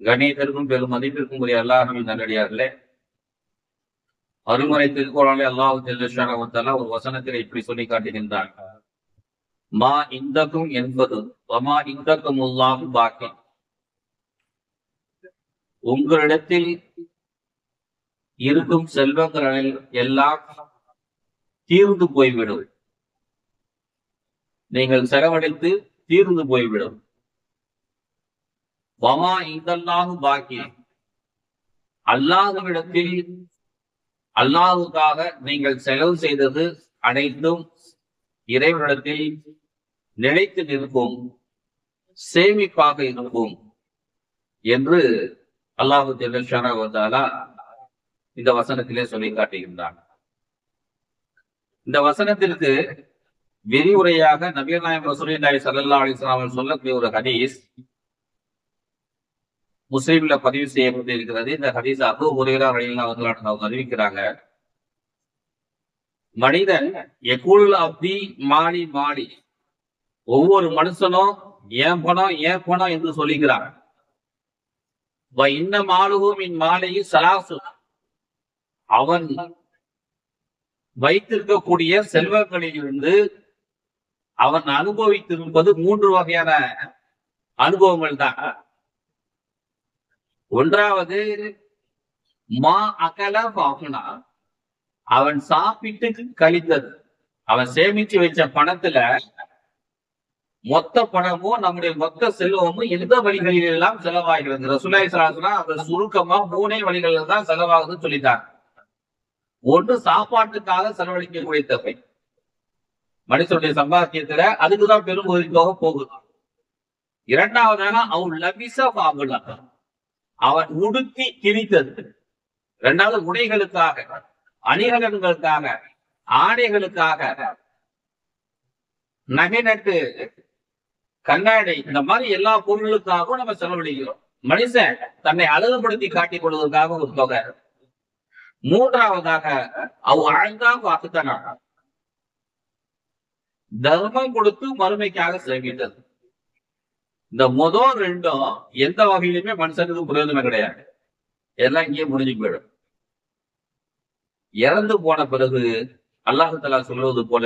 கணியத்திற்கும் பெரும் மதிப்பிற்கும் உரிய அல்லாஹ்வின் நல்லடியார்களே, அருமறை திருக்குறானிலே அல்லாஹ் ஜல்லஷானஹு வ தஆலா ஒரு வசனத்தில் இப்படி சொல்லி காட்டுகின்றான். மா இந்தக்கும் என்பது வமா இந்தக்கும் அல்லாஹு பாக்கி. உங்களிடத்தில் இருக்கும் செல்வங்களில் எல்லாம் தீர்ந்து போய்விடும். நீங்கள் செலவழித்து தீர்ந்து போய்விடும். வமா இந்தல்லாஹு பாக்கி. அல்லாஹ்விடத்தில் அல்லாஹ்வுக்காக நீங்கள் செலவு செய்தது அனைத்தும் இறைவனிடத்தில் நிலைத்து நிற்கும், சேமிப்பாக இருக்கும் என்று அல்லாஹ் ஜல்லஷானஹு வ தஆலா இந்த வசனத்திலே சொல்லி காட்டுகின்றான். இந்த வசனத்திற்கு விரிவுரையாக நபிகள் நாயகம் ரசூலுல்லாஹி ஸல்லல்லாஹு அலைஹி வஸல்லம் அவர்கள் சொல்லக்கூடிய ஒரு ஹதீஸ் முஸ்லிம்ல பதிவு செய்யப்பட்டிருக்கிறது. இந்த ஹதீஸ் அபூ ஹுரைரா ரலியல்லாஹு அன்ஹு அவங்க அறிவிக்கிறாங்க. மனிதன் யகூல் அப்தி மாலி மாலி, ஒவ்வொரு மனுஷனும் ஏன் பணம் என்று சொல்லுகிறான். இன்ன மாலுகும் இன் மாலையு சலாசு, அவன் வைத்திருக்கக்கூடிய செல்வங்களில் இருந்து அவன் அனுபவித்திருப்பது 3 வகையான அனுபவங்கள் தான். ஒன்றாவது மா அகல பாகுனா, அவன் சாப்பிட்டு கழித்தது. அவன் சேமிச்சு வச்ச பணத்துல மொத்த பணமும் நம்முடைய மொத்த செல்வமும் எந்த வழிகளில் எல்லாம் செலவாகிறது. ரசூலுல்லாஹி ஸல்லல்லாஹு அலைஹி வஸல்லம் அந்த சுருக்கமா 3 வழிகளில் தான் செலவாகுதுன்னு சொல்லிட்டாங்க. ஒன்று சாப்பாட்டுக்காக செலவழிக்கக்கூடிய தொகை, மனுஷனுடைய சம்பாத்தியத்துல அதுக்குதான் பெரும் ஒரு தொகை போகுது. இரண்டாவதாக அவன் லபிச பாகுலா, அவன் உடுத்தி கிழித்தது. இரண்டாவது உடைகளுக்காக, அணிகலன்களுக்காக, ஆடைகளுக்காக, நகை நட்டு, கண்ணாடி, இந்த மாதிரி எல்லா பொருளுக்காகவும் நம்ம செலவழிக்கிறோம். மனுஷன் தன்னை அழகுபடுத்தி காட்டிக் கொள்வதற்காக ஒரு தொகை. மூன்றாவதாக அவ அழகா வாக்குத்தாங்க, தர்மம் கொடுத்து மறுமைக்காக சேமித்தது. இந்த முதல் ரெண்டும் எந்த வகையிலுமே மனுஷனுக்கு பிரயோஜனம் கிடையாது. எல்லாம் இங்கே முடிஞ்சு போயிடும். இறந்து போன பிறகு அல்லாஹ் தஆலா சொல்வது போல,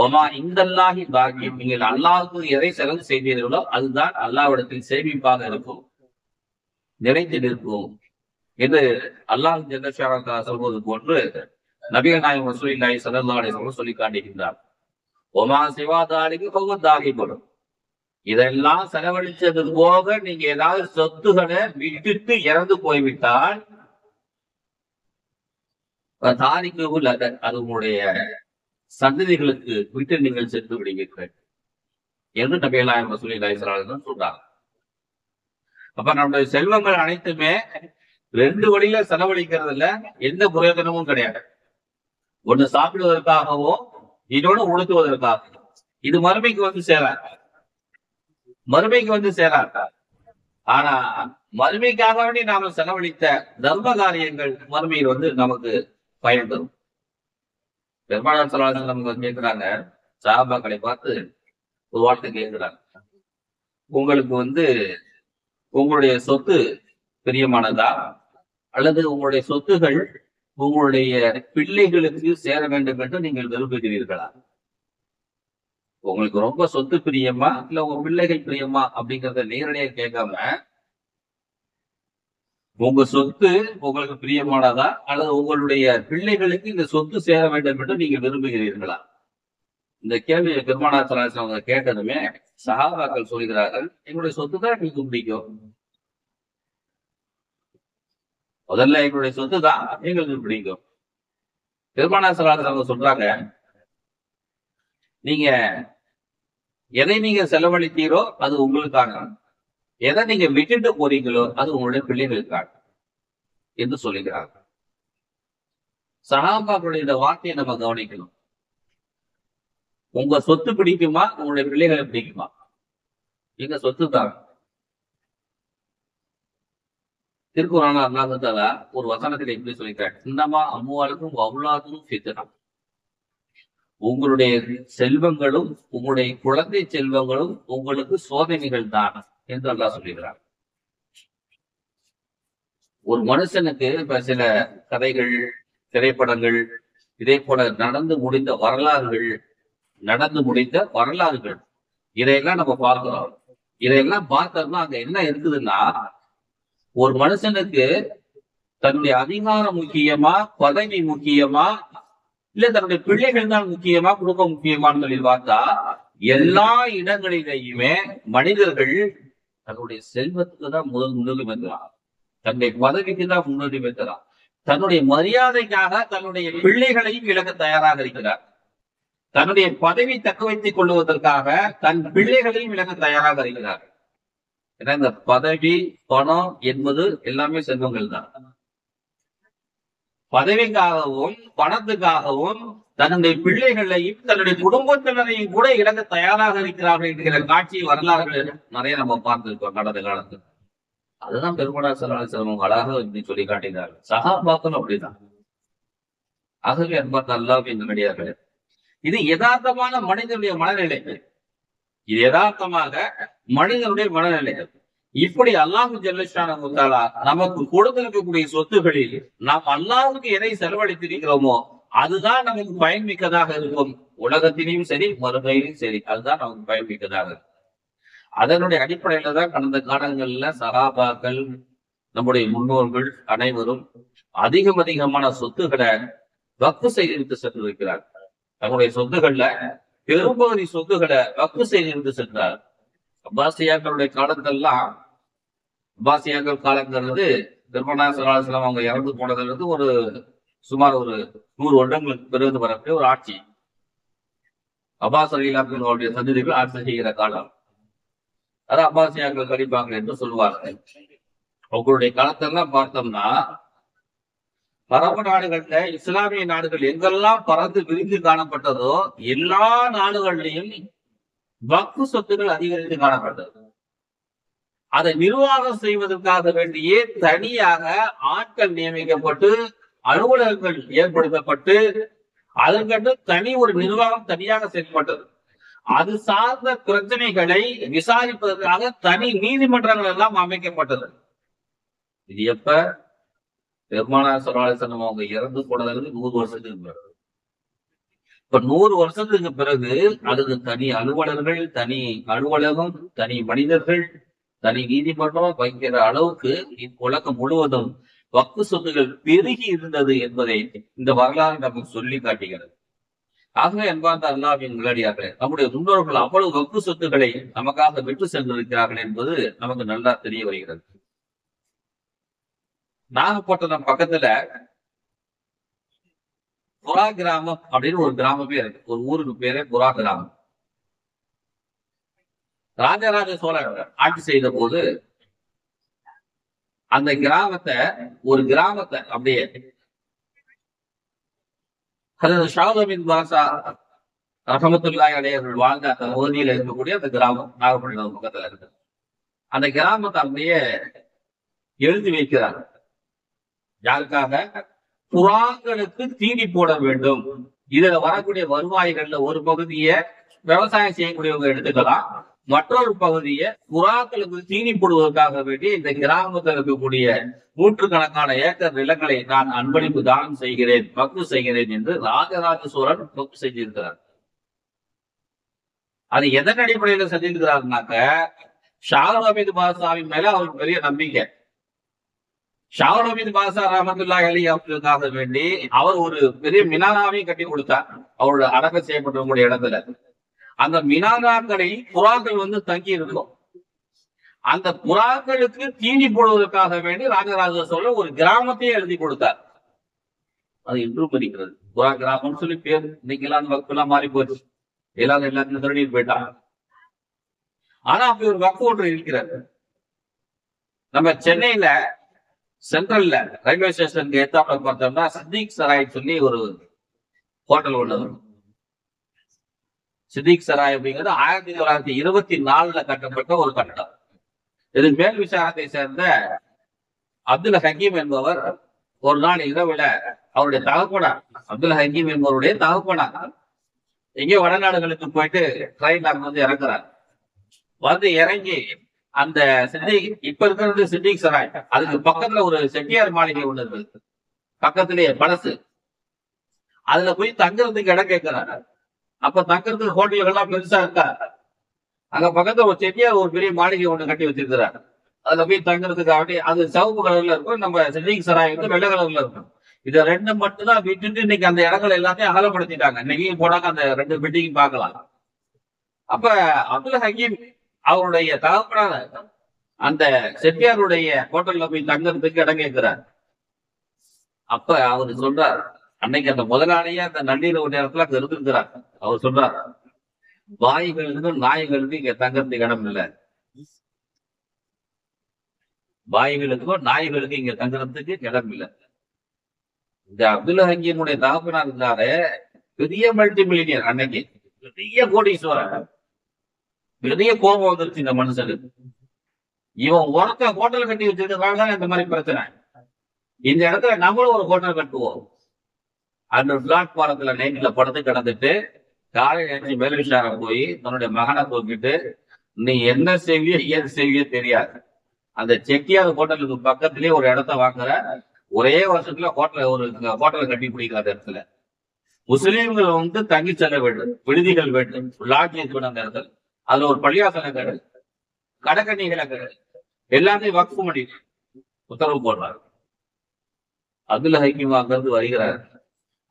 ஒமா இந்தல்லாஹி பாக்கி, நீங்கள் அல்லாஹ்வுக்கு எதை செலவு செய்தீர்களோ அதுதான் அல்லாஹ்விடத்தில் சேமிப்பாக இருக்கும், நிலைத்து நிற்கும் என்று அல்லாஹ் ஜல்லஷானஹு தஆலா சொல்வது போன்று நபிகள் நாயகம் ரசூலுல்லாஹி ஸல்லல்லாஹு அலைஹி வஸல்லம் சொல்லி காட்டுகின்றார். ஒமா சிவா தாலிகு ஃபஹுவ தாகிபுன், இதெல்லாம் செலவழிச்சது போக நீங்க ஏதாவது சொத்துக்களை விட்டுட்டு இறந்து போய்விட்டால் தாரிக்கு அது உங்களுடைய சந்ததிகளுக்கு விட்டு நீங்கள் சென்று விடுவீர்கள் என்று நபிகள் நாயகம் ரசூலுல்லாஹி ஸல்லல்லாஹு அலைஹி வஸல்லம் சொல்றாங்க. அப்ப நம்முடைய செல்வங்கள் அனைத்துமே 2 வழியில செலவழிக்கிறதுல எந்த பிரயோஜனமும் கிடையாது. ஒண்ணு சாப்பிடுவதற்காகவோ, இன்னொன்னு உடுத்துவதற்காக. இது மறுமைக்கு வந்து சேராது. ஆனா மறுமைக்காக வேண்டி நாம செலவழித்த தர்ம காரியங்கள் மறுமையில் வந்து நமக்கு பயன் தரும். பெருமானார் ஸல்லல்லாஹு அலைஹி வஸல்லம் கேட்கிறாங்க, சஹாபாக்களை பார்த்து ஒரு வார்த்தை கேட்கிறாங்க, உங்களுக்கு வந்து உங்களுடைய சொத்து பிரியமானதா, அல்லது உங்களுடைய சொத்துகள் உங்களுடைய பிள்ளைகளுக்கு சேர வேண்டும் என்று நீங்கள் விரும்புகிறீர்களா? உங்களுக்கு ரொம்ப சொத்து பிரியமா இல்ல உங்க பிள்ளைகள் பிரியமா அப்படிங்கறத நேரடியாக கேட்காம, உங்க சொத்து உங்களுக்கு பிரியமானதா அல்லது உங்களுடைய பிள்ளைகளுக்கு இந்த சொத்து சேர வேண்டும் என்று நீங்க விரும்புகிறீர்களா? இந்த கேள்வி பெருமானார் ஸல்லல்லாஹு அலைஹி வஸல்லம் கேட்டதுமே சஹாபாக்கள் சொல்கிறார்கள், எங்களுடைய சொத்து தான் எங்களுக்கு பிடிக்கும். முதல்ல எங்களுடைய சொத்து தான் எங்களுக்கு பிடிக்கும். பெருமானார் ஸல்லல்லாஹு அலைஹி வஸல்லம் சொல்றாங்க, நீங்க எதை நீங்க செலவழித்தீரோ அது உங்களுக்காக, எதை நீங்க விட்டுட்டு போறீங்களோ அது உங்களுடைய பிள்ளைகளுக்காக என்று சொல்லுகிறாங்க. சஹாபாக்களுடைய இந்த வார்த்தையை நம்ம கவனிக்கணும். உங்க சொத்து பிடிக்குமா, உங்களுடைய பிள்ளைகளை பிடிக்குமா? எங்க சொத்து தான். திருக்குறான் அல்லாஹ் தஆலா ஒரு வசனத்தில் எப்படி சொல்லிக்கிறார், இன்னமா அம்வாலுக்கும் வஅவுலாதுக்கும் ஃபித்னா, உங்களுடைய செல்வங்களும் உங்களுடைய குழந்தை செல்வங்களும் உங்களுக்கு சோதனைகள் தான் என்று அல்லாஹ் சொல்லுகிறார். ஒரு மனுஷனுக்கு இப்ப சில கதைகள், திரைப்படங்கள், இதே போல நடந்து முடிந்த வரலாறுகள் இதையெல்லாம் நம்ம பார்க்கிறோம். இதையெல்லாம் பார்த்தோம்னா அங்க என்ன இருக்குதுன்னா, ஒரு மனுஷனுக்கு தன்னுடைய அதிகாரம் முக்கியமா, பதவி முக்கியமா, இல்ல தன்னுடைய பிள்ளைகள் தான் முக்கியமா, குடும்பம் முக்கியமான்னு சொல்லி பார்த்தா, எல்லா இடங்களிலேயுமே மனிதர்கள் தன்னுடைய செல்வத்துக்கு தான் முன்னுரிமை தரான், தன்னுடைய பதவிக்கு தான் முன்னுரிமை தரான், தன்னுடைய மரியாதைக்காக தன்னுடைய பிள்ளைகளையும் இழக்க தயாராக இருக்கிறார், தன்னுடைய பதவி தக்க வைத்துக் கொள்வதற்காக தன் பிள்ளைகளையும் இழக்க தயாராக இருக்கிறார். ஏன்னா இந்த பதவி, பணம் என்பது எல்லாமே செல்வங்கள் தான். பதவிக்காகவும் பணத்துக்காகவும் தன்னுடைய பிள்ளைகளையும் தன்னுடைய குடும்பத்தினரையும் கூட இழக்க தயாராக இருக்கிறார்கள் என்கிற காட்சி வரலாறுகள் நிறைய நம்ம பார்த்திருக்கோம் கடந்த காலத்தில். அதுதான் பெருமானார் ஸல்லல்லாஹு அலைஹி வஸல்லம் அழகாக சொல்லி காட்டினார்கள். சஹாபாக்கள் அப்படிதான். ஆகவே அன்பார்ந்த அல்லாஹ்வின் நல்லடியார்களே, இது யதார்த்தமான மனிதனுடைய மனநிலை. இது யதார்த்தமாக மனிதனுடைய மனநிலை. இப்படி அல்லாஹு ஜல்லஷானஹு தஆலா நமக்கு கொடுத்திருக்கக்கூடிய சொத்துகளில் நாம் அல்லாஹ்வுக்கு எதை செலவழித்திருக்கிறோமோ அதுதான் நமக்கு பயன்மிக்கதாக இருக்கும். உலகத்திலையும் சரி, மறுமையிலும் சரி, அதுதான் நமக்கு பயன்மிக்கதாக இருக்கும். அதனுடைய அடிப்படையில தான் கடந்த காலங்கள்ல சஹாபாக்கள், நம்முடைய முன்னோர்கள் அனைவரும் அதிகமான சொத்துக்களை வக்ஃப் செய்து சென்றிருக்கிறார். தன்னுடைய சொத்துக்கள்ல பெரும்பகுதி சொத்துக்களை வக்ஃப் செய்து சென்றார். அப்பாசியாக்களுடைய காலங்கள்லாம், அப்பாசியாக்கள் காலங்கிறது பெருமானார் ஸல்லல்லாஹு அலைஹி வஸல்லம் அவங்க இறந்து போனதுல இருந்து சுமார் ஒரு 100 வருடங்களுக்கு பிறகு வரக்கூடிய ஒரு ஆட்சி. அப்பாஸ் ரலியல்லாஹு அவருடைய சந்ததிகள் ஆட்சி செய்கிற காலம். அதான் அப்பாசியாக்கள் கழிப்பாங்க என்று சொல்வார்கள். அவங்களுடைய காலத்தெல்லாம் பார்த்தோம்னா, அரபு நாடுகள்ல இஸ்லாமிய நாடுகள் எங்கெல்லாம் பறந்து விரிந்து காணப்பட்டதோ எல்லா நாடுகளிலையும் வக்ஃப் சொத்துக்கள் அதிகரித்து காணப்பட்டது. அதை நிர்வாகம் செய்வதற்காக வேண்டியே தனியாக ஆட்கள் நியமிக்கப்பட்டு, அலுவலகங்கள் ஏற்படுத்தப்பட்டு, அதற்கென்று தனி ஒரு நிர்வாகம் தனியாக செயல்பட்டது. அது சார்ந்த பிரச்சனைகளை விசாரிப்பதற்காக தனி நீதிமன்றங்கள் எல்லாம் அமைக்கப்பட்டது. இது எப்ப? பெருமானார் ஸல்லல்லாஹு அலைஹி வஸல்லம் அவங்க இறந்து போனதுல 100 வருஷத்துக்கு பிறகு. இப்ப 100 வருஷத்துக்கு பிறகு அதுக்கு தனி அலுவலர்கள், தனி அலுவலகம், தனி மனிதர்கள், தனி நீதிமன்றம் வைக்கிற அளவுக்கு உலகம் முழுவதும் வக்ஃப் சொத்துகள் பெருகி இருந்தது என்பதை இந்த வரலாறு நமக்கு சொல்லி காட்டுகிறது. ஆகவே அன்பார்ந்த அல்லாஹ்வின் நல்லடியார்களே, நம்முடைய முன்னோர்கள் அவ்வளவு வக்ஃப் சொத்துக்களை நமக்காக விட்டு சென்றிருக்கிறார்கள் என்பது நமக்கு நல்லா தெரிய வருகிறது. நாகப்பட்டினம் பக்கத்துல புறா கிராமம் அப்படின்னு ஒரு கிராமமே இருக்கு. ஒரு ஊருக்கு பேரே புறா கிராமம். ராஜராஜ சோழர் ஆட்சி செய்த போது அந்த கிராமத்தை அப்படியே ஷாஹ்லமின் பாஷா ரஹமத்துல்லாஹி அலைஹி அவர்கள் வாழ்ந்த அந்த பகுதியில் இருக்கக்கூடிய அந்த கிராமம் நாகப்பட்டினம் பக்கத்துல இருக்கு. அந்த கிராமத்தை அப்படியே எழுதி வைக்கிறாங்க. யாருக்காக? புறாக்களுக்கு தீனி போட வேண்டும். இதுல வரக்கூடிய வருவாய்கள்ல ஒரு பகுதியை விவசாயம் செய்யக்கூடியவங்க எடுத்துக்கலாம், மற்றொரு பகுதியை புறாக்களுக்கு தீனி போடுவதற்காக வேண்டி இந்த கிராமத்தில் இருக்கக்கூடிய நூற்றுக்கணக்கான ஏக்கர் நிலங்களை நான் அன்பளிப்பு தானம் செய்கிறேன், வக்ஃப் செய்கிறேன் என்று ராஜராஜ சோழன் வக்ஃப் செஞ்சிருக்கிறார். அது எதன் அடிப்படையில செஞ்சிருக்கிறாருனாக்க, ஷாஹ் ஹமீது பாஷாவின் மேல அவருக்கு பெரிய நம்பிக்கை. ஷாஹ் ஹமீது பாஷா ரஹ்மத்துல்லாஹி அலைஹி அவர்களுக்காக வேண்டி அவர் ஒரு பெரிய மினாராவையும் கட்டி கொடுத்தார் அவரோட அடக்கம் செய்யப்பட்டவங்களுடைய இடத்துல. அந்த மினாராக்களில் புறாக்கள் வந்து தங்கி இருக்கும். அந்த புறாக்களுக்கு தீனி போடுவதற்காக வேண்டி ராஜராஜ சோழர் ஒரு கிராமத்தையே எழுதி கொடுத்தார். அது இன்றும் இருக்கிறது. புறா கிராமம்னு சொல்லி பேர். இன்னைக்கு எல்லாம் வக்ஃபெல்லாம் மாறி போச்சு, எல்லாத்தையும் திருடிட்டு போயிட்டாங்க. ஆனா அப்படி ஒரு வக்ஃப் ஒன்று இருக்கிறது. நம்ம சென்னையில சென்ட்ரல்ல ரயில்வே ஸ்டேஷனுக்கு எத்தாப்புல பார்த்தோம்னா சித்திக் சராய் சொல்லி ஒரு ஹோட்டல் ஒண்ணு. சித்திக் சராய் அப்படிங்கிறது 1924 கட்டப்பட்ட ஒரு கட்டடம். இது மேல் விசாரத்தை சேர்ந்த அப்துல் ஹக்கீம் என்பவர் ஒரு நாள் இரவுல அவருடைய தகப்பனார், அப்துல் ஹக்கீம் என்பவருடைய தகப்பனார் எங்கேயோ வடநாடுகளுக்கு போயிட்டு ட்ரெயின் அங்க வந்து இறங்குறார். வந்து இறங்கி அந்த சித்திக் இப்ப இருக்கிறது சித்திக் சராய், அதுக்கு பக்கத்துல ஒரு செட்டியார் மாளிகை ஒண்ணு இருக்கு, பக்கத்திலேயே பழசு. அதுல போய் தங்குறதுக்கு இடம் கேட்கிறாரு. அப்ப தங்குறதுக்கு ஹோட்டல்கள்லாம் பெருசா இருக்கா, அங்க பக்கத்துல ஒரு செட்டியார் ஒரு பெரிய மாளிகை ஒண்ணு கட்டி வச்சிருக்கிறார். அதுல போய் தங்குறதுக்கு அப்படி அது சிவப்பு கலர்ல இருக்கும், நம்ம சித்திக் சராய் வந்து வெள்ளை கலர்ல இருக்கும். இதை ரெண்டு மட்டும் தான் விட்டுட்டு இன்னைக்கு அந்த இடங்கள் எல்லாத்தையும் அகலப்படுத்திட்டாங்க. இன்னைக்கு போனாங்க அந்த ரெண்டு பில்டிங் பார்க்கலாம். அப்ப அப்துல் ஹக்கீம் அவருடைய தகப்பனான அந்த செட்டியாருடைய ஹோட்டல்ல போய் தங்கறதுக்கு இடம் கேட்கிறார். அப்ப அவரு சொல்றார், அன்னைக்கு அந்த முதலாளியே அந்த நள்ளிரவு நேரத்துல அங்க இருந்திருக்கிறார். அவர் சொல்றார், வாய்களுக்கும் நாய்களுக்கும் இங்க தங்கறதுக்கு இடம் இல்லை, வாய்களுக்கும் நாய்களுக்கும் இங்க தங்குறதுக்கு இடம் இல்லை. இந்த அப்துல் ஹக்கீமுடைய தகப்பனார் இருந்தாரு, பெரிய மல்டி மில்லியனர், அன்னைக்கு பெரிய கோடீஸ்வரர். பெரிய கோபம் வந்துருச்சு இந்த மனுஷனுக்கு. இவன் ஒருத்த ஹோட்டல் கட்டி வச்சிருக்கிறதுனால தான் இந்த மாதிரி பிரச்சனை. இந்த இடத்துல நம்மளும் ஒரு ஹோட்டல் கட்டுவோம். அந்த பிளாட்பாரத்துல நைட்ல படுத்து கிடந்துட்டு காலையில் எழுச்சி மேல்விசார போய் தன்னுடைய மகனை தூக்கிட்டு, நீ என்ன செய்வியோ ஏது செய்வியோ தெரியாது, அந்த செட்டியார் ஹோட்டலுக்கு பக்கத்திலேயே ஒரு இடத்த வாங்குற, ஒரே வருஷத்துல ஒரு ஹோட்டலை கட்டி பிடிக்கிற இடத்துல முஸ்லீம்கள் வந்து தங்கி செல்ல வேண்டும், விடுதிகள் வேண்டும், லாட்ஜ் அந்த இடத்துல. அதுல ஒரு பள்ளியாசனம் கிடையாது, கடற்கண்ணிகளை கிடையாது, எல்லாத்தையும் வக்ஃப் பண்ணி உத்தரவு போடுறாரு. அப்துல் ஹக்கீம் அங்கிருந்து வருகிறார்.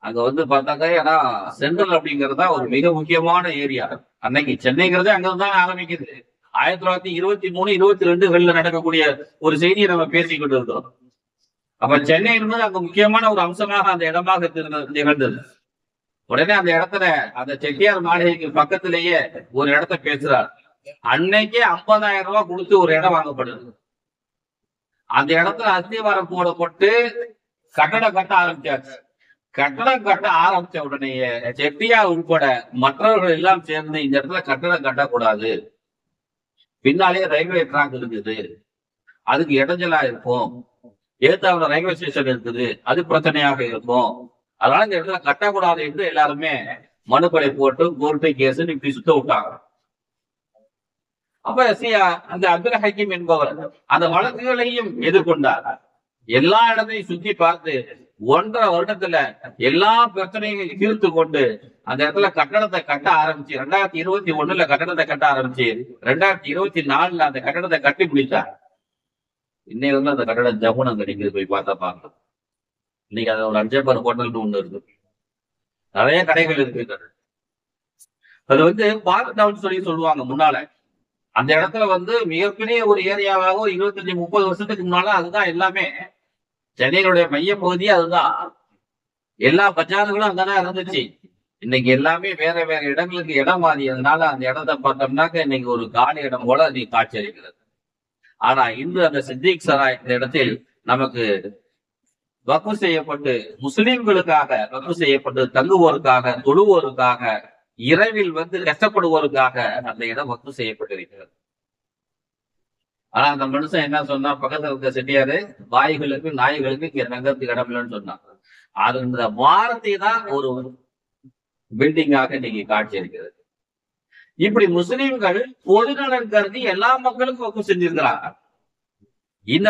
அங்க வந்து பார்த்தாக்க, ஏன்னா சென்ட்ரல் அப்படிங்கறதா ஒரு மிக முக்கியமான ஏரியா. அன்னைக்கு சென்னைங்கிறதே அங்கிருந்தான் ஆரம்பிக்குது. 1923, 22 நடக்கக்கூடிய ஒரு செய்தியை நம்ம பேசிக்கிட்டு இருக்கோம். அப்ப சென்னை என்பது அங்க முக்கியமான ஒரு அம்சமாக அந்த இடமாக நிகழ்ந்தது. உடனே அந்த இடத்துல அந்த செட்டியார் மாளிகைக்கு பக்கத்திலேயே ஒரு இடத்த பேசுறார். அன்னைக்கே 50,000 ரூபாய் கொடுத்து ஒரு இடம் வாங்கப்படுது. அந்த இடத்துல அஸ்திவாரம் போடப்பட்டு கட்டடம் கட்ட ஆரம்பிச்சாச்சு. கட்டடம் கட்ட ஆரம்பிச்ச உடனேயே செட்டியார் உட்பட மற்றவர்கள் எல்லாம் சேர்ந்து இந்த இடத்துல கட்டடம் கட்டக்கூடாது, பின்னாலே ரயில்வே ட்ராக் இருக்குது, அதுக்கு இடைஞ்சலா இருக்கும், ஏத்தாவில ரயில்வே ஸ்டேஷன் இருக்குது, அது பிரச்சனையாக இருக்கும், அதனால இந்த இடத்துல கட்டக்கூடாது என்று எல்லாருமே மனுக்களை போட்டு கோர்ட்டு கேஸ் இப்படி சுத்த விட்டாங்க. அப்ப அந்த அப்துல் ஹக்கீம் என்பவர் அந்த வழக்குகளையும் எதிர்கொண்டார். எல்லா இடத்தையும் சுத்தி பார்த்து 1.5 வருடத்துல எல்லா பிரச்சனைகளையும் தீர்த்து கொண்டு அந்த இடத்துல கட்டடத்தை கட்ட ஆரம்பிச்சு 2021 கட்டடத்தை கட்ட ஆரம்பிச்சு 2024 அந்த கட்டடத்தை கட்டி பிடிச்சார். இன்னைக்கு வந்து அந்த கட்டடம் ஜமுனம் கிடைக்குது, போய் பார்த்தா பார்க்கலாம். இன்னைக்கு அது ஒரு அஞ்சப்பர் ஹோட்டல்னு ஒண்ணு இருக்கு, நிறைய கடைகள் இருக்கு. அது வந்து பார்க் டவுன் சொல்லி சொல்லுவாங்க முன்னால. அந்த இடத்துல வந்து மிகப்பெரிய ஒரு ஏரியாவாக ஒரு 25-30 வருஷத்துக்கு முன்னால அதுதான் எல்லாமே. சென்னையினுடைய மைய பகுதியே அதுதான். எல்லா பஜார்களும் அங்கதான் இருந்துச்சு. இன்னைக்கு எல்லாமே வேற வேற இடங்களுக்கு இடம் மாறியதுனால அந்த இடத்த பார்த்தோம்னாக்க இன்னைக்கு ஒரு காலி இடம் போல நீ காட்சி அளிக்கிறது. ஆனா இன்று அந்த சித்திக் சராய் இந்த இடத்தில் நமக்கு வக்ஃப் செய்யப்பட்டு முஸ்லிம்களுக்காக வக்ஃப் செய்யப்பட்டு தங்குவோருக்காக, தொழுவோருக்காக, இரவில் வந்து கஷ்டப்படுவோருக்காக அந்த இடம் வக்ஃப் செய்யப்பட்டிருக்கிறது. ஆனா அந்த மனுஷன் என்ன சொன்னா, பக்கத்துல இருக்க செட்டியாரு வாய்களுக்கு நாய்களுக்கு இங்க தங்கறதுக்கு இடம் இல்லைன்னு சொன்னாங்க. அது இந்த வாரத்தை தான் ஒரு பில்டிங்காக இன்னைக்கு காட்சி இருக்கிறது. இப்படி முஸ்லிம்கள் பொதுநலன் கருதி எல்லா மக்களுக்கும் வக்ஃப் செஞ்சிருக்கிறாங்க. இந்த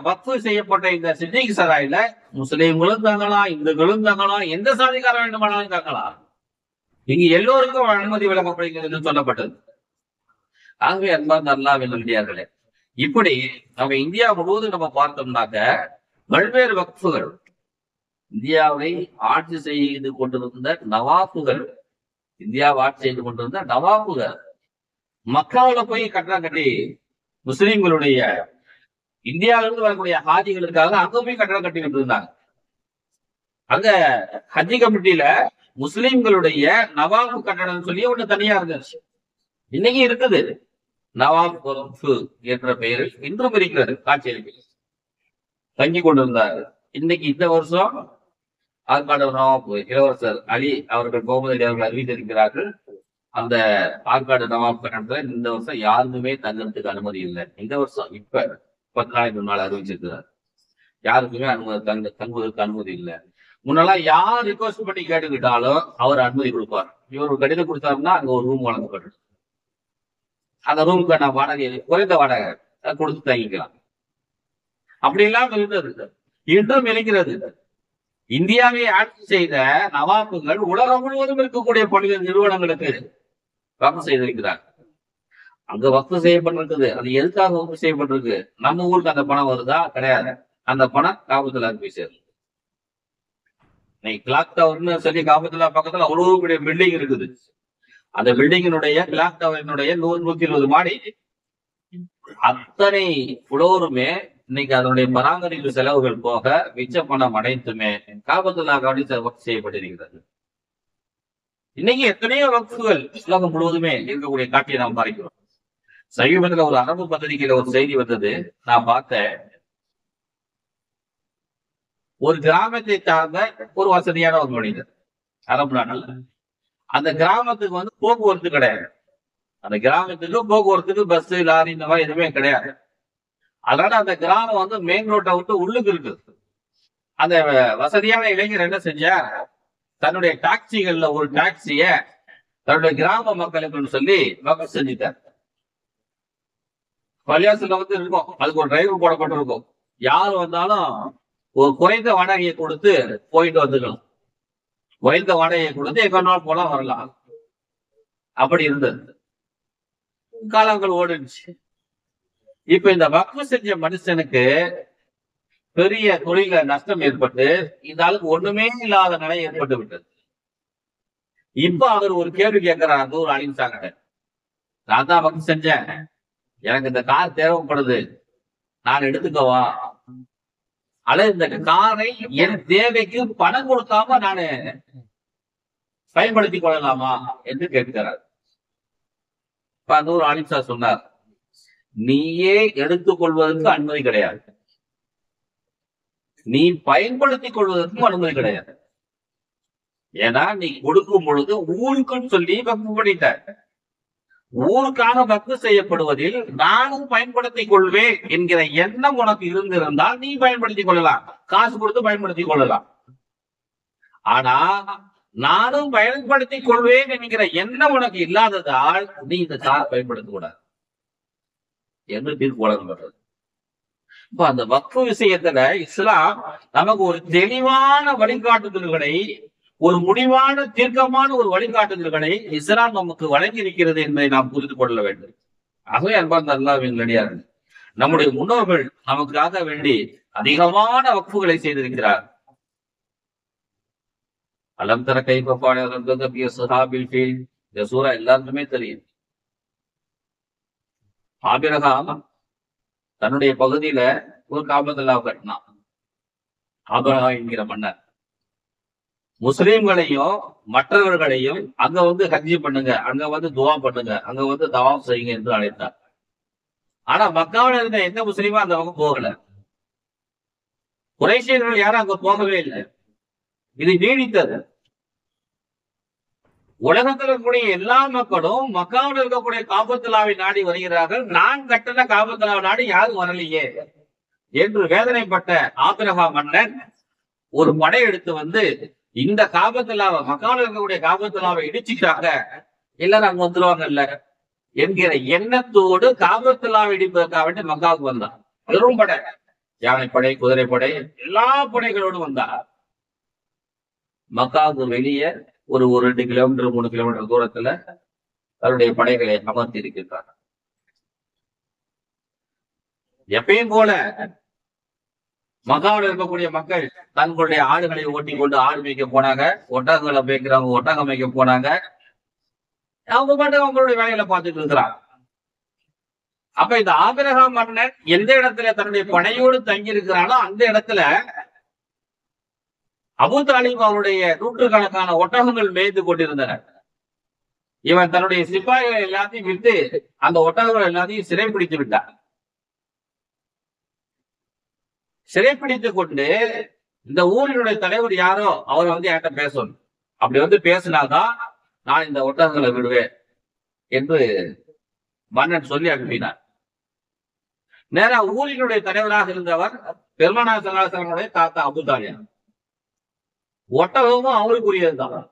வக்ஃப் செய்யப்பட்ட இந்த சித்திக் சராயில முஸ்லிம்களும் தங்கலாம், இந்துக்களும் தங்கலாம், எந்த சாதிக்கார வேண்டுமானாலும் தங்கலாம். இங்கு எல்லோருக்கும் அனுமதி வழங்கப்படுகிறது சொல்லப்பட்டது. ஆகவே அன்பார்ந்த அல்லாஹ்வின் நல்லடியார்களே, இப்படி நம்ம இந்தியா முழுவதும் நம்ம பார்த்தோம்னாக்க பல்வேறு வக்ஃபுகள், இந்தியாவை ஆட்சி செய்து கொண்டிருந்த நவாபுகள், இந்தியாவை ஆட்சி செய்து கொண்டிருந்த நவாபுகள் மக்காவில போய் கட்டடம் கட்டி முஸ்லிம்களுடைய இந்தியாவிலிருந்து வரக்கூடிய ஹாஜிகளுக்காக அங்க போய் கட்டடம் கட்டிக்கிட்டு இருந்தாங்க. அங்க ஹஜ்ஜி கமிட்டியில முஸ்லிம்களுடைய நவாபு கட்டடம் சொல்லி ஒண்ணு தனியா இருந்துச்சு. இன்னைக்கு இருக்குது. நவாப் வக்ஃப் என்ற பெயரில் இன்றும் இருக்கிறது, காட்சியளிப்பில் தங்கி கொண்டிருந்தார். இன்னைக்கு இந்த வருஷம் ஆற்காடு நவாப் இளவரசர் அலி அவர்கள், முகமது அலி அவர்கள் அறிவித்திருக்கிறார்கள், அந்த ஆற்காடு நவாப் கட்டணத்துல இந்த வருஷம் யாருக்குமே தங்கறதுக்கு அனுமதி இல்லை. இந்த வருஷம் இப்ப 10 நாளைக்கு முன்னாள் அறிவிச்சிருக்கிறார், யாருக்குமே தங்குவதற்கு அனுமதி இல்லை. முன்னெல்லாம் யார் ரிக்வஸ்ட் பண்ணி கேட்டுக்கிட்டாலும் அவர் அனுமதி கொடுப்பார். இவர் ஒரு கடிதம் கொடுத்தாருன்னா அங்க ஒரு ரூம் வழங்கப்படும். அந்த ரூமுக்கான வாடகை குறைந்த வாடகை கொடுத்து தங்கிக்கலாம். அப்படி இல்லாம இருந்தது. இன்றும் இருக்கிறது. இந்தியாவை ஆட்சி செய்த நவாபுகள் உலகம் முழுவதும் இருக்கக்கூடிய பல்வேறு நிறுவனங்களுக்கு வக்ஃப் செய்திருக்கிறார். அங்க வக்ஃப் செய்யப்பட்டிருக்குது. அது எதுக்காக வக்ஃப் செய்யப்பட்டிருக்கு? நம்ம ஊருக்கு அந்த பணம் வருதா? கிடையாது. அந்த பணம் காபத்துல்லா போய் சேரும். கிளாக் டவர்னு சொல்லி காபத்துல்லா பக்கத்துல அவ்வளவு பெரிய பில்டிங் இருக்குது. அந்த பில்டிங்கினுடைய கிளாக் டவரினுடைய 100-120 மாடி அத்தனை புலோருமே இன்னைக்கு அதனுடைய பராமரிப்பு செலவுகள் போக மிச்ச பணம் அனைத்துமே காபத்துல்லா வக்ஃப் செய்யப்பட்டிருக்கிறது. இன்னைக்கு எத்தனையோ வக்ஃபுகள் உலகம் முழுவதுமே இருக்கக்கூடிய காட்சியை நாம் பார்க்கிறோம். சமீபத்தில் ஒரு அரபு பத்திரிகையில ஒரு செய்தி வந்தது, நான் பார்த்தேன். ஒரு கிராமத்தை சார்ந்த ஒரு வசதியான ஒரு மனிதர் அரபு நாட்டில், அந்த கிராமத்துக்கு வந்து போக்குவரத்து கிடையாது. அந்த கிராமத்துக்கு போக்குவரத்துக்கு பஸ் லாரி இந்த மாதிரி எதுவுமே கிடையாது. அதனால அந்த கிராமம் வந்து மெயின் ரோட்டை விட்டு உள்ளுக்கு இருக்குது. அந்த வசதியான இளைஞர் என்ன செஞ்சா, தன்னுடைய டாக்ஸிகள்ல ஒரு டாக்ஸிய தன்னுடைய கிராம மக்களுக்கு சொல்லி வக்ஃப் செஞ்சுட்டார். பள்ளியாசல வந்து இருக்கும், அதுக்கு ஒரு டிரைவர் போடப்பட்டிருக்கும். யாரு வந்தாலும் ஒரு குறைந்த வாடகையை கொடுத்து போயிட்டு வந்துக்கலாம். குறைந்த வாடகையை கொடுத்து எங்க நாள் போலாம் வரலாம். அப்படி இருந்தது. காலங்கள் ஓடிடுச்சு. இப்ப இந்த வக்ஃப் செஞ்ச மனுஷனுக்கு பெரிய தொழில நஷ்டம் ஏற்பட்டு இந்த ஆளுக்கு ஒண்ணுமே இல்லாத நிலை ஏற்பட்டு விட்டது. இப்ப அவர் ஒரு கேள்வி கேட்கிறார், அந்த ஒரு அலிம்சாங்க, நான் தான் வக்ஃப் செஞ்சேன், எனக்கு இந்த கார் தேவைப்படுது, நான் எடுத்துக்கவா, அல்லது இந்த காரை என் தேவைக்கு பணம் கொடுக்காம நானு பயன்படுத்திக் கொள்ளலாமா என்று கேட்கிறார். இப்ப அந்த ஒரு அலிம்சா சொன்னார், நீயே எடுத்துக் கொள்வதற்கு அனுமதி கிடையாது, நீ பயன்படுத்திக் கொள்வதற்கும் அனுமதி கிடையாது. ஏன்னா நீ கொடுக்கும் பொழுது ஊருக்குன்னு சொல்லி வக்ஃப் பண்ணிட்ட. ஊருக்காக வக்ஃப் செய்யப்படுவதில் நானும் பயன்படுத்திக் கொள்வேன் என்கிற எண்ணம் உனக்கு இருந்திருந்தால் நீ பயன்படுத்திக் கொள்ளலாம், காசு கொடுத்து பயன்படுத்திக் கொள்ளலாம். ஆனா நானும் பயன்படுத்திக் கொள்வேன் என்கிற எண்ணம் உனக்கு இல்லாததால் நீ இந்த காரை பயன்படுத்தக் கூடாது என்று தீர்ப்பு வழங்கப்பட்டது. இப்ப அந்த வக்ஃப் விஷயத்துல இஸ்லாம் நமக்கு ஒரு தெளிவான வழிகாட்டுதல்களை, ஒரு முடிவான தீர்க்கமான ஒரு வழிகாட்டுதல்களை இஸ்லாம் நமக்கு வழங்கி இருக்கிறது என்பதை நாம் புரிந்து கொள்ள வேண்டும். ஆகவே அன்பார்ந்த அல்லாஹ்வின் நல்லடியார்களே, நம்முடைய முன்னோர்கள் நமக்காக வேண்டி அதிகமான வக்ஃபுகளை செய்திருக்கிறார். அலம் தர கைஃப ஃபஅல ரப்புக பி அஸ்ஹாபில் ஃபீல், இந்த சூரா எல்லாருக்குமே தெரியும். ஆபிரகாம் தன்னுடைய பகுதியில ஒரு காபத்துல்லா கட்டினான். ஆபிரகாம் என்கிற மன்னர் முஸ்லிம்களையும் மற்றவர்களையும் அங்க வந்து ஹஜ்ஜி பண்ணுங்க, அங்க வந்து துவா பண்ணுங்க, அங்க வந்து தவாப் செய்யுங்க என்று அழைத்தார். ஆனா மக்காவில் இருந்த எந்த முஸ்லீமும் அந்த பக்கம் போகல. குறைஷியர்கள் யாரும் அங்க போகவே இல்லை. இது நீடித்தது. உலகத்தில் இருக்கக்கூடிய எல்லா மக்களும் மக்காவில் இருக்கக்கூடிய காபத்துல்லாவை நாடி வருகிறார்கள். நான் கட்டின காபத்துல்லாவை நாடி யாரும் வரலையே என்று வேதனைப்பட்ட ஆபிரகாம் மன்னன் ஒரு படை எடுத்து வந்து இந்த காபத்துல்லாவை, மக்காவில் இருக்கக்கூடிய காபத்துல்லாவை இடிச்சுட்டாங்க, எல்லாரும் அங்க வந்துருவாங்கல்ல என்கிற எண்ணத்தோடு காபத்துல்லாவை இடிப்பதற்காக வேண்டி மக்காவுக்கு வந்தான். பெரும் படை, யானைப்படை, குதிரைப்படை, எல்லா படைகளோடும் வந்தார். மக்காவுக்கு வெளியே ஒரு 2 கிலோமீட்டர் 3 கிலோமீட்டர் தூரத்துல அவருடைய படைகளை அமர்த்தி இருக்கின்றார். எப்பயும் போல மக்காவில் இருக்கக்கூடிய மக்கள் தங்களுடைய ஆடுகளை ஓட்டி கொண்டு ஆடு மேய்க்க போனாங்க, ஒட்டகங்களை மேய்க்கிறவங்க ஒட்டகம் மேய்க்க போனாங்க. அவங்க பாட்டு அவங்களுடைய வேலைகளை பார்த்துட்டு இருக்கிறாங்க. அப்ப இந்த ஆபிரகாம் மன்னன் எந்த இடத்துல தன்னுடைய படையோடு தங்கி இருக்கிறானோ அந்த இடத்துல அபூ தாலிப் அவருடைய நூற்றுக்கணக்கான ஒட்டகங்கள் மேய்ந்து கொண்டிருந்தனர். இவன் தன்னுடைய சிப்பாய்கள் எல்லாத்தையும் விட்டு அந்த ஒட்டகங்கள் எல்லாத்தையும் சிறைப்பிடித்து விட்டார். சிறைப்பிடித்துக் கொண்டு இந்த ஊரினுடைய தலைவர் யாரோ அவர் வந்து என்கிட்ட பேசணும், அப்படி வந்து பேசினால்தான் நான் இந்த ஒட்டகங்களை விடுவேன் என்று மன்னன் சொல்லி அனுப்பினார். நேரா ஊரினுடைய தலைவராக இருந்தவர் பெருமானார் ஸல்லல்லாஹு அலைஹி வஸல்லம் தாத்தா அபூ தாலிப். ஒட்டகமும் அவருக்குரியதுதான்,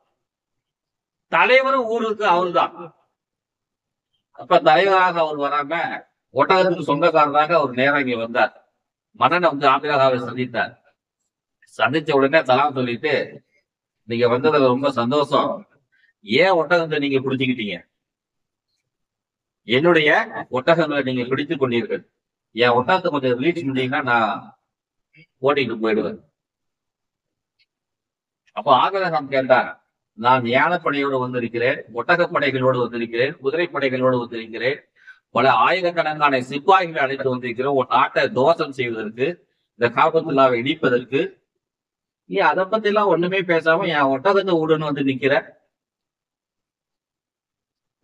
தலைவரும் ஊருக்கு அவருதான். அப்ப தலைவராக அவர் வராம ஒட்டகத்துக்கு சொந்தக்காரராக அவர் நேரம் இங்க வந்தார். மன்னனை வந்து ஆபிரகாவை சந்தித்தார். சந்திச்ச உடனே சலாம் சொல்லிட்டு, நீங்க வந்ததுல ரொம்ப சந்தோஷம். ஏன் ஒட்டகத்தை நீங்க பிடிச்சுக்கிட்டீங்க? என்னுடைய ஒட்டகங்களை நீங்க பிடித்துக் கொண்டீர்கள். என் ஒட்டகத்தை கொஞ்சம் ரிலீஸ் பண்ணீங்கன்னா நான் ஓட்டிட்டு போயிடுவேன். அப்போ ஆபிரகாம் கேட்டார், நான் யானைப்படையோடு வந்திருக்கிறேன், ஒட்டகப்படைகளோடு வந்திருக்கிறேன், குதிரைப்படைகளோடு வந்திருக்கிறேன், பல ஆயிரக்கணக்கான சிப்பாய்களை அழைத்து வந்திருக்கிறோம் ஒரு நாட்டை தோசம் செய்வதற்கு, இந்த காபத்துல்லாவை இடிப்பதற்கு. நீ அதை பத்தி எல்லாம் ஒண்ணுமே பேசாம என் ஒட்டகத்தை ஊடுன்னு வந்து நிக்கிற.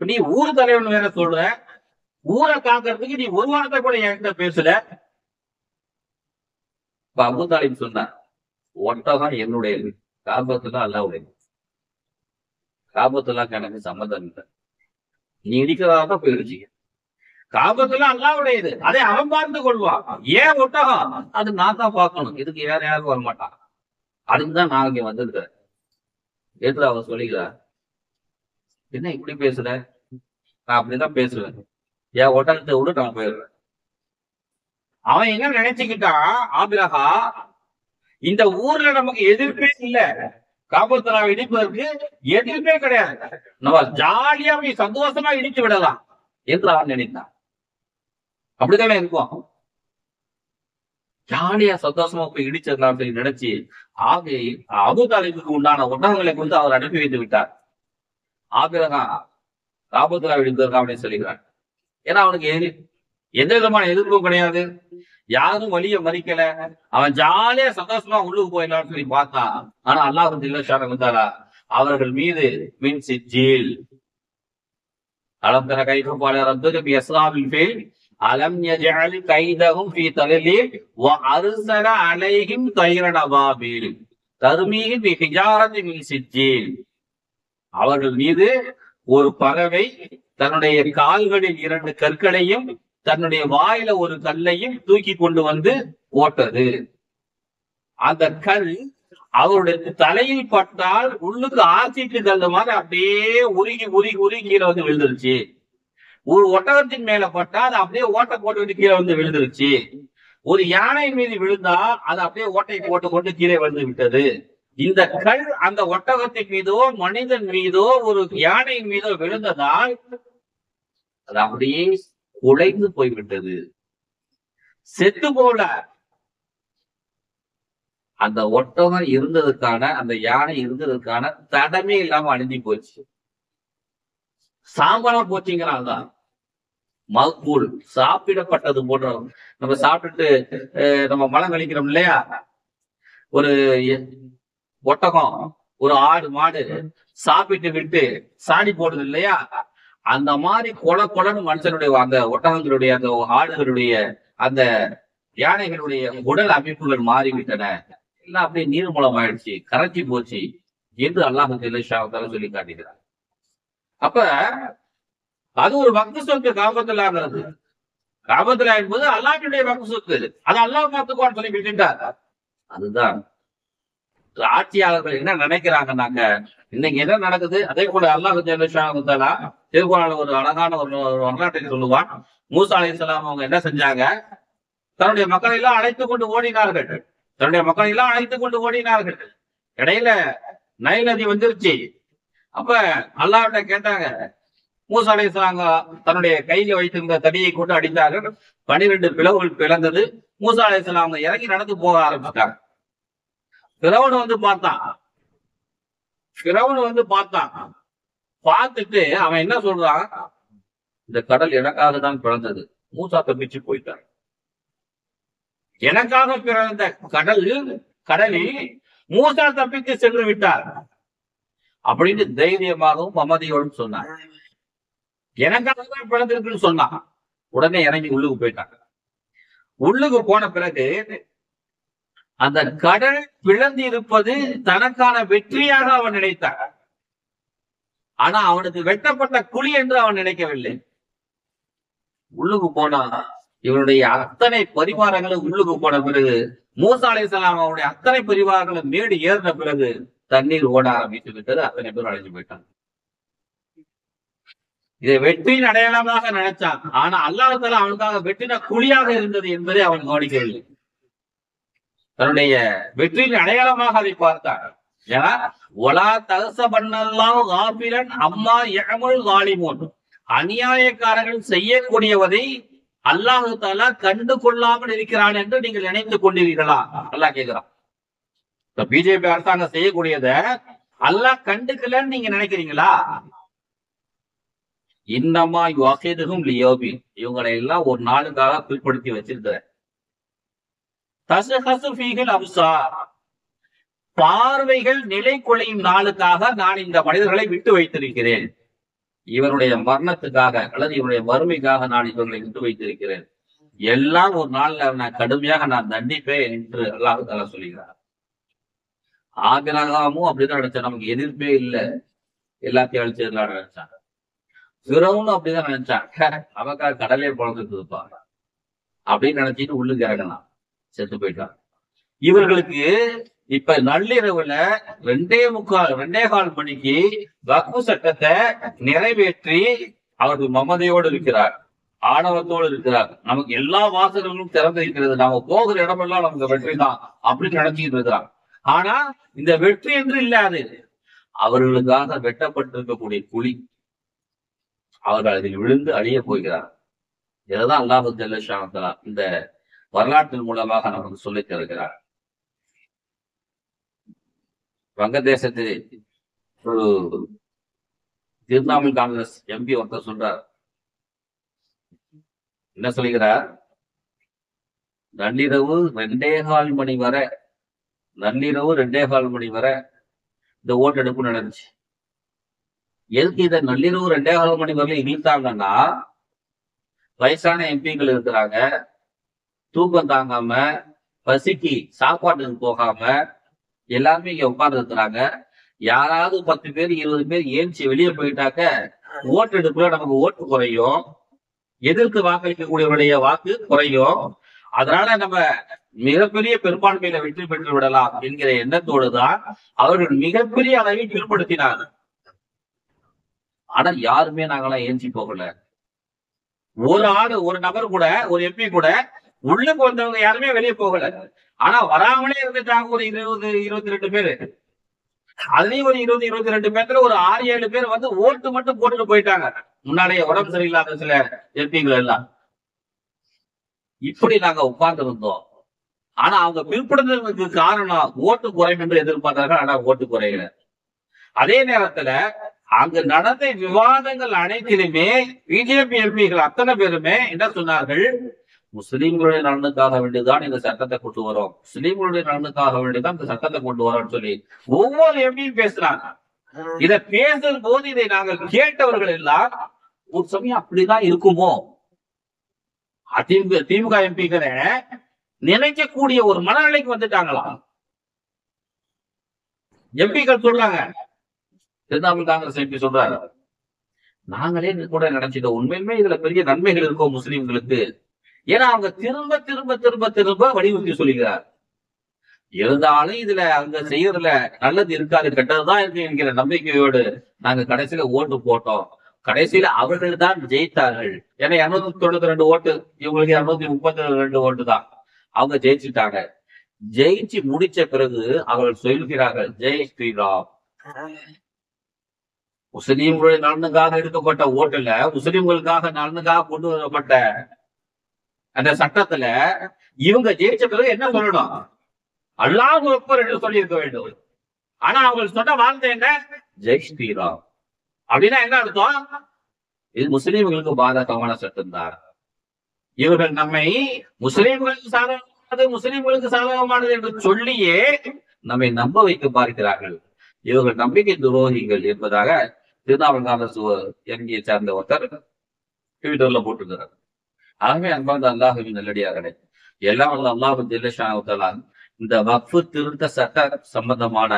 நீ ஊர் தலைவன் வேற சொல்ற, ஊரை காக்கிறதுக்கு நீ ஒரு வாரத்தை கூட என்கிட்ட பேசல. இப்ப அபூ தாலிப் சொன்னார், ஒட்டகம் என்னுடையது, காபத்துல்லா அல்லாஹ்வுடையது. காபத்துல்லாக்கு எனக்கு சம்மந்தம் இல்லை. நீ இடிக்கிறதா போயிடுச்சு. காபத்துல்லா அல்லாஹ்வுடையது, அதை அவன் பார்த்து கொள்வான். ஏன் ஒட்டகம்? அது நான் தான் பார்க்கணும். இதுக்கு வேற யாரும் வரமாட்டான். அதுக்குதான் நான் இங்க வந்திருக்கிறேன் என்று அவன் சொல்லுகிறார். என்ன இப்படி பேசுற? நான் அப்படிதான் பேசுவேன். என் ஒட்டகத்தை விட நான் போயிடுறேன். அவன் என்ன நினைச்சுக்கிட்டான், ஆபிரகா இந்த ஊர்ல நமக்கு எதிர்ப்பே இல்லை, காபத்துல்லாவை இடிப்பதற்கு எதிர்ப்பே கிடையாது, நம்ம ஜாலியா போய் சந்தோஷமா இடித்து விடலாம் என்று அவன் நினைத்தான். அப்படித்தானே இருக்கும். ஜாலியா சந்தோஷமா போய் இடிச்சிடலாம் அப்படின்னு நினைச்சு அபூ தாலிபுக்கு உண்டான ஒட்டகங்களை கொண்டு அவர் அனுப்பி வைத்து விட்டார். ஆபிரகாம் காபத்துல்லாவை இடிப்பதற்கு அப்படின்னு சொல்லுகிறான். ஏன்னா அவனுக்கு எந்த விதமான எதிர்ப்பும் கிடையாது, யாரும் வழிய மறிக்கல. அவன் ஜாலியா சந்தோஷமா உள்ளுக்கு போயிடலாம்னு சொல்லி பார்த்தான். ஆனா அல்லாஹ் ஜல்ல ஷானஹு வதஆலா அவர்கள் மீது மின் சிஜ்ஜீல், அலம் தர கைஃப ஃஅல ரப்புக பி அஸ்ஹாபில் ஃபீல் அலம் யஜஅல் கைதஹும் ஃபீ தலலீல் வ அர்ஸல அலைஹிம் தைரன் அபாபீல் தர்மீஹிம் பி ஹிஜாரத்தின் மின் சிஜ்ஜீல். அவர்கள் மீது ஒரு பறவை தன்னுடைய கால்களில் 2 கற்களையும் தன்னுடைய வாயில ஒரு கல்லையும் தூக்கி கொண்டு வந்து போட்டது. அந்த கல் அவருடைய தலையில் பட்டால் உள்ளுக்கு ஆசிட்டு கல் மாதிரி அப்படியே உருகி உருகி உருகி கீழே வந்து விழுந்துருச்சு. ஒரு ஒட்டகத்தின் மேல பட்டா அது அப்படியே ஓட்டை போட்டு கீழே வந்து விழுந்துருச்சு. ஒரு யானை மீது விழுந்தா அது அப்படியே ஓட்டை போட்டு கொண்டு கீழே வந்து விட்டது. இந்த கல் அந்த ஒட்டகத்தின் மீதோ மனிதன் மீதோ ஒரு யானையின் மீதோ விழுந்ததால் அது அப்படியே உடைந்து போய்விட்டது. செத்து போல அந்த ஒட்டகம் இருந்ததுக்கான, அந்த யானை இருந்ததுக்கான தடமே இல்லாம அழிஞ்சு போச்சு. சாம்பலா போச்சுங்கிறான். மக்கூல் சாப்பிடப்பட்டது போன்ற, நம்ம சாப்பிட்டுட்டு நம்ம மலம் கழிக்கிறோம் இல்லையா, ஒரு ஒட்டகம் ஒரு ஆடு மாடு சாப்பிட்டு விட்டு சாணி போடுது இல்லையா, அந்த மாதிரி கொலன்னு மனுஷனுடைய அந்த ஒட்டகங்களுடைய அந்த ஆடுகளுடைய அந்த யானைகளுடைய உடல் அமைப்புகள் மாறிவிட்டன, எல்லாம் அப்படியே நீர் மூலம் ஆயிடுச்சு, கரைச்சி போச்சு என்று அல்லாஹ் ஜல்ல ஷானஹு சொல்லி காட்டுகிறார். அப்ப அது ஒரு வக்ஃப் சொத்து காபத்துல்லாங்கிறது. காபத்துல்லா என்பது அல்லாஹ்வுடைய வக்ஃப் சொத்து, அது அல்லாஹ் பார்த்துக்குவான்னு சொல்லி விட்டுட்டார். அதுதான் ஆட்சியாளர்கள் என்ன நினைக்கிறாங்கன்னாக்க, இன்னைக்கு என்ன நடக்குது, அதே போல அல்லாஹ் ஜல்ல ஷானஹு தஆலா திருக்குர்ஆன்ல ஒரு அழகான ஒரு வரலாற்றை சொல்லுவான். மூசா அலைஹிஸ்ஸலாம் அவங்க என்ன செஞ்சாங்க, தன்னுடைய மக்களை எல்லாம் அழைத்துக் கொண்டு ஓடினார்கள். இடையில நைல் நதி வந்துருச்சு. அப்ப அல்லாஹ்விட்ட கேட்டாங்க. மூசா அலைஹிஸ்ஸலாம் தன்னுடைய கையில வைத்திருந்த தடியை கொண்டு அடித்தார்கள். 12 பிளவுகள் பிளந்தது. மூசா அலைஹிஸ்ஸலாம் அவங்க இறங்கி நடந்து போக ஆரம்பிச்சிட்டாங்க. ஃபிரௌன் வந்து பார்த்தான். பார்த்துட்டு அவன் என்ன சொல்றான், இந்த கடல் எனக்காக தான் பிறந்தது, மூசா தப்பிச்சு போயிட்டார். எனக்காக பிறந்த கடலில் மூசா தப்பித்து சென்று விட்டார் அப்படின்னு தைரியமாகவும் மமதியோடும் சொன்னார். எனக்காக தான் பிறந்திருக்குன்னு சொன்னான். உடனே இறங்கி உள்ளுக்கு போயிட்டாங்க. உள்ளுக்கு போன பிறகு அந்த கடல் பிளந்து இருப்பது தனக்கான வெற்றியாக அவன் நினைத்தான். ஆனா அவனுக்கு வெட்டப்பட்ட குழி என்று அவன் நினைக்கவில்லை. உள்ளுக்கு போனா இவனுடைய அத்தனை பரிவாரங்களும் உள்ளுக்கு போன பிறகு, மூசா அலைஹிஸ்ஸலாம் அவனுடைய அத்தனை பரிவாரங்களும் மேடு ஏறின பிறகு தண்ணீர் ஓட ஆரம்பித்து விட்டது. அத்தனை பேர் அழைஞ்சு போயிட்டாங்க. இதை வெற்றியின் அடையாளமாக நினைச்சான். ஆனா அல்லாஹ்தாலா அவனுக்காக வெற்றின குழியாக இருந்தது என்பதை அவன் கவனிக்கவில்லை. தன்னுடைய வெற்றியின் அடையாளமாக அதை பார்த்தான். ஏன்னா ஒலா தகசபன்னல்லாஹு காஃபிலன் அம்மா யஅமுல் ஸாலிமூன், அநியாயக்காரர்கள் செய்யக்கூடியவதை அல்லாஹ் தஆலா கண்டு கொள்ளாமல் இருக்கிறான் என்று நீங்கள் நினைத்து கொண்டீர்களா? அல்லாஹ் கேட்கிறான். இப்ப பிஜேபி அரசாங்கம் செய்யக்கூடியத அல்லாஹ் கண்டுக்கலன்னு நீங்க நினைக்கிறீங்களா? இன்னமா யுஅகிதுஹும் லியௌமின், இவங்களை எல்லாம் ஒரு நாளுக்காக பிற்படுத்தி வச்சிருக்கிறேன். தஸ்ஹஸு ஃபீஹில் அப்சார், பார்வைகள் நிலை கொள்ளையும் நாளுக்காக நான் இந்த மனிதர்களை விட்டு வைத்திருக்கிறேன். இவருடைய மரணத்துக்காக அல்லது இவருடைய வறுமைக்காக நான் இவர்களை விட்டு வைத்திருக்கிறேன். எல்லாம் ஒரு நாள்ல நான் கடுமையாக நான் தண்டிப்பேன் என்று அல்லாஹ் தஆலா சொல்கிறார். ஆபிரகாமும் அப்படிதான் நினைச்சான். நமக்கு எதிர்ப்பே இல்லை, எல்லாத்தையும் அழிச்சிடலாம் நினைச்சாங்க. ஃபிரௌனும் அப்படிதான் நினைச்சாங்க. அவக்காக கடலே பிறந்துட்டு இருப்பாங்க அப்படின்னு நினைச்சிட்டு உள்ளுக்கு இறங்கினான், செத்து போயிட்டான். இவர்களுக்கு இப்ப நள்ளிரவுல 2:15 மணிக்கு வக்ஃபு சட்டத்தை நிறைவேற்றி அவர்கள் மமதையோடு இருக்கிறார், ஆணவத்தோடு இருக்கிறார். நமக்கு எல்லா வாசல்களும் திறந்திருக்கிறது, நாம போகிற இடமெல்லாம் நமக்கு வெற்றி தான் அப்படின்னு நினைச்சிட்டு இருக்கிறார். ஆனா இந்த வெற்றி என்று இல்லாது அவர்களுக்காக வெட்டப்பட்டிருக்கக்கூடிய குழி, அவர்கள் அதில் விழுந்து அழிய போகிறார். இதுதான் அல்லாஹ் ஜல்ல ஷானஹு இந்த வரலாற்றின் மூலமாக நமக்கு சொல்லித் தருகிறார். வங்கதேசத்தில் ஒரு திரிணாமுல் காங்கிரஸ் எம்பி ஒருத்தர் சொல்றார். என்ன சொல்லுகிறார்? நள்ளிரவு 2:15 மணி வரை இந்த ஓட்டெடுப்பு நடந்துச்சு. எதுக்கு இதை நள்ளிரவு 2:15 மணி வரை இழுத்தாங்கன்னா, வயசான எம்பிக்கள் இருக்கிறாங்க, தூக்கம் தாங்காம, பசிக்கு சாப்பாட்டுக்கு போகாம எல்லாருமே இங்க உட்கார்ந்து இருக்கிறாங்க. யாராவது 10 பேர் 20 பேர் ஏஞ்சி வெளியே போயிட்டாக்க ஓட்டெடுப்புல நமக்கு ஓட்டு குறையும், எதிர்த்து வாக்களிக்கக்கூடியவருடைய வாக்கு குறையும். அதனால நம்ம மிகப்பெரிய பெரும்பான்மையில வெற்றி பெற்று விடலாம் என்கிற எண்ணத்தோடு தான் அவர்கள் மிகப்பெரிய அளவில் பிற்படுத்தினாங்க. ஆனா யாருமே நாங்களாம் ஏஞ்சி போகல. ஒரு நபர் கூட, ஒரு எம்பி கூட உள்ளுக்கு வந்தவங்க யாருமே வெளியே போகல. ஆனா வராமலே இருந்துட்டாங்க ஒரு 20-22 பேரு. அதுலயும் ஒரு 20-22 பேர்ல ஒரு 6-7 பேர் வந்து ஓட்டு மட்டும் போட்டுட்டு போயிட்டாங்க. முன்னாடியே உடம்பு சரியில்லாத சில எம்பிகள் எல்லாம். இப்படி நாங்க உட்கார்ந்து இருந்தோம். ஆனா அவங்க பிற்படுத்துறதுக்கு காரணம் ஓட்டு குறையும் என்று எதிர்பார்த்தார்கள். ஆனா ஓட்டு குறையல. அதே நேரத்துல அங்கு நடந்த விவாதங்கள் அனைத்திலுமே பிஜேபி எம்பிகள் அத்தனை பேருமே என்ன சொன்னார்கள்? முஸ்லிம்களுடைய நலனுக்காக வேண்டிதான் இந்த சட்டத்தை கொண்டு வரோம், முஸ்லிம்களுடைய நலனுக்காக வேண்டிதான் இந்த சட்டத்தை கொண்டு வரோம்னு சொல்லி ஒவ்வொரு எம்பியும் பேசுறாங்க. இதை பேசும் போது இதை நாங்கள் கேட்டவர்கள் எல்லாம் ஒரு சமயம் அப்படிதான் இருக்குமோ, திமுக எம்பிக்களை நினைக்கக்கூடிய ஒரு மனநிலைக்கு வந்துட்டாங்களா? எம்பிக்கள் சொல்றாங்க, திரிணாமுல் காங்கிரஸ் எம்பி சொல்றாரு, நாங்களே கூட நினைச்சிட்டோம் உண்மையிலுமே இதுல பெரிய நன்மைகள் இருக்கும் முஸ்லிம்களுக்கு. ஏன்னா அவங்க திரும்ப திரும்ப திரும்ப திரும்ப வலியுறுத்தி சொல்லுகிறார். இருந்தாலும் இதுல அவங்க செய்யறதுல நல்லது இருக்காது, கெட்டதுதான் இருக்கு என்கிற நம்பிக்கையோடு நாங்க கடைசியில ஓட்டு போட்டோம். கடைசியில அவர்கள் தான் ஜெயித்தார்கள். ஏன்னா 292 ஓட்டு, இவங்களுக்கு 232 ஓட்டு தான். அவங்க ஜெயிச்சுட்டாங்க. ஜெயிச்சு முடிச்ச பிறகு அவர்கள் சொல்கிறார்கள், ஜெய் ஸ்ரீராம். முஸ்லீம்களுடைய நலனுக்காக எடுக்கப்பட்ட ஓட்டுல, முஸ்லீம்களுக்காக நலனுக்காக கொண்டு வரப்பட்ட அந்த சட்டத்துல இவங்க ஜெயிச்ச பிறகு என்ன சொல்லணும்? அல்லாஹ் அக்பர் என்று சொல்லி இருக்க வேண்டும். ஆனா அவங்க சொன்ன வார்த்தை என்ன? ஜெய் ஸ்ரீராம். அப்படின்னா என்ன அர்த்தம்? இது முஸ்லீம்களுக்கு பாதகமான சட்டம் தான். இவர்கள் நம்மை முஸ்லீம்களுக்கு சாதகமானது, முஸ்லீம்களுக்கு சாதகமானது என்று சொல்லியே நம்மை நம்ப வைக்க பார்க்கிறார்கள். இவர்கள் நம்பிக்கை துரோகிகள் என்பதாக திரிணாமுல் காங்கிரஸ் எம்பியை சார்ந்த ஒருத்தர் ட்விட்டர்ல போட்டிருக்கிறார். ஆகவே அன்பார்ந்த அல்லாஹ்வின் நல்லடியார்களே, எல்லாம் வந்து அல்லாஹ் ஜல்ல ஷானஹு இந்த வக்ஃபு திருத்த சட்ட சம்பந்தமான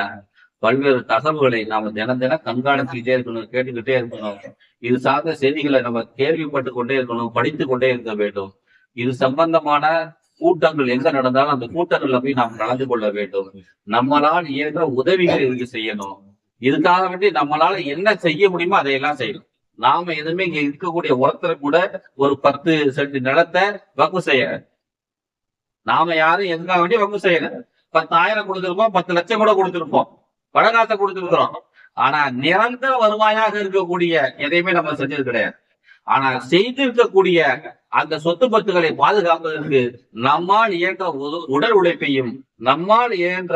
பல்வேறு தகவல்களை நாம தினம் கண்காணிச்சுக்கிட்டே இருக்கணும், கேட்டுக்கிட்டே இருக்கணும். இது சார்ந்த செய்திகளை நம்ம கேள்விப்பட்டு கொண்டே இருக்கணும், படித்து கொண்டே இருக்க வேண்டும். இது சம்பந்தமான கூட்டங்கள் எங்க நடந்தாலும் அந்த கூட்டங்கள்ல போய் நாம் கலந்து கொள்ள வேண்டும். நம்மளால் இயன்ற உதவிகளை இதுக்கு செய்யணும். இதுக்காக வேண்டி நம்மளால என்ன செய்ய முடியுமோ அதையெல்லாம் செய்யணும். நாம எதுவுமே இங்க இருக்கக்கூடிய ஒருத்தர் கூட ஒரு 10 சென்ட் நிலத்தை வகுப்பு செய்ய, நாம யாரும் எதுக்காக வேண்டிய வகுப்பு செய்யல. 10,000 கொடுத்திருப்போம், 10 லட்சம் கூட கொடுத்திருப்போம், பணக்காசை கொடுத்திருக்கிறோம். ஆனா நிரந்தர வருவாயாக இருக்கக்கூடிய எதையுமே நம்ம செஞ்சது கிடையாது. ஆனா செய்திருக்கக்கூடிய அந்த சொத்து பத்துகளை பாதுகாப்பதற்கு நம்மால் இயன்ற உடல் உழைப்பையும் நம்மால் இயன்ற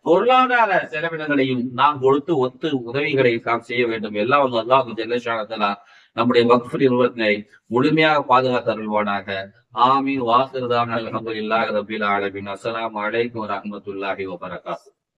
பொருளாதார செலவினங்களையும் நாம் கொடுத்து ஒத்து உதவிகளை நாம் செய்ய வேண்டும். எல்லாம் அல்லாஹ் ஜல்லஷானஹு நம்முடைய வக்ஃப் நிறுவனத்தை முழுமையாக பாதுகாத்து அருள்வானாக. ஆமீன். வாசிறுதான அல்ஹம்துலில்லாஹி ரப்பில் ஆலமீன். அஸ்ஸலாமு அலைக்கும் வரஹ்மத்துல்லாஹி வபரகாத்துஹு.